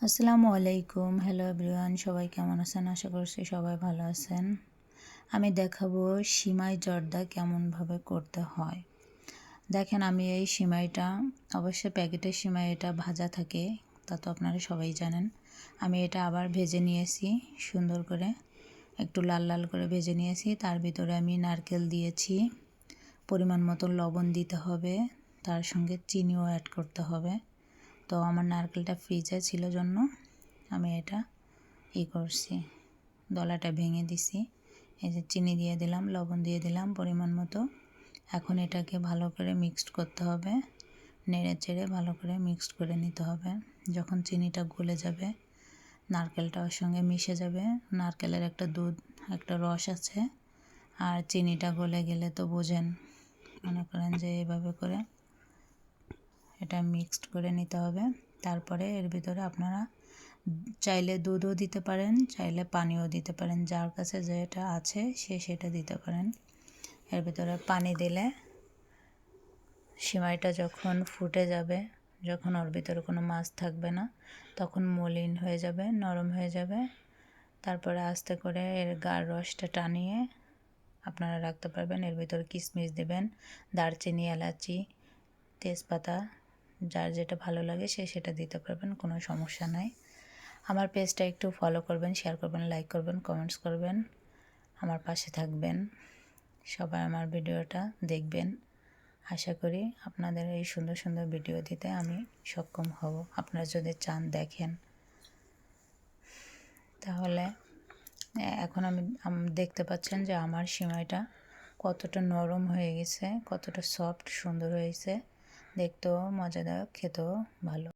আসসালামু আলাইকুম। Hello everyone, সবাই কেমন আছেন? আশা করছি সবাই ভালো আছেন। আমি দেখাবো সিমাই জর্দা কেমনভাবে করতে হয়। দেখেন, আমি এই সিমাইটা, অবশ্যই প্যাকেটের সিমাই, এটা ভাজা থাকে, তা তো আপনারা সবাই জানেন। আমি এটা আবার ভেজে নিয়েছি সুন্দর করে, একটু লাল লাল করে ভেজে নিয়েছি। তার ভিতরে আমি নারকেল দিয়েছি, পরিমাণ মতো লবণ দিতে হবে, তার সঙ্গে চিনিও অ্যাড করতে হবে। তো আমার নারকেলটা ফ্রিজে ছিল জন্য আমি এটা করছি, দলাটা ভেঙে দিছি। এই যে চিনি দিয়ে দিলাম, লবণ দিয়ে দিলাম পরিমাণ মতো। এখন এটাকে ভালো করে মিক্সড করতে হবে, নেড়ে চেড়ে ভালো করে মিক্সড করে নিতে হবে। যখন চিনিটা গলে যাবে, নারকেলটা ওর সঙ্গে মিশে যাবে। নারকেলের একটা রস আছে, আর চিনিটা গলে গেলে তো বোঝেন, মনে করেন যে এভাবে করে এটা মিক্সড করে নিতে হবে। তারপরে এর ভিতরে আপনারা চাইলে দুধও দিতে পারেন, চাইলে পানিও দিতে পারেন, যার কাছে যেটা আছে সেটা দিতে পারেন। এর ভিতরে পানি দিলে সিমাইটা যখন ফুটে যাবে, যখন ওর ভিতরে কোনো মাছ থাকবে না, তখন মলিন হয়ে যাবে, নরম হয়ে যাবে। তারপরে আস্তে করে এর গাঢ় রসটা টানিয়ে আপনারা রাখতে পারবেন। এর ভিতরে কিশমিশ দেবেন, দারচিনি, এলাচি, তেজপাতা, যার যেটা ভালো লাগে সেটা দিতে পারবেন, কোনো সমস্যা নাই। আমার পেজটা একটু ফলো করবেন, শেয়ার করবেন, লাইক করবেন, কমেন্টস করবেন, আমার পাশে থাকবেন। সবাই আমার ভিডিওটা দেখবেন। আশা করি আপনাদের এই সুন্দর সুন্দর ভিডিও দিতে আমি সক্ষম হব, আপনারা যদি চান দেখেন। তাহলে এখন আমি দেখতে পাচ্ছেন যে আমার সিমাইটা কতটা নরম হয়ে গেছে, কতটা সফট সুন্দর হয়েছে, দেখতেও মজাদার, খেতেও ভালো।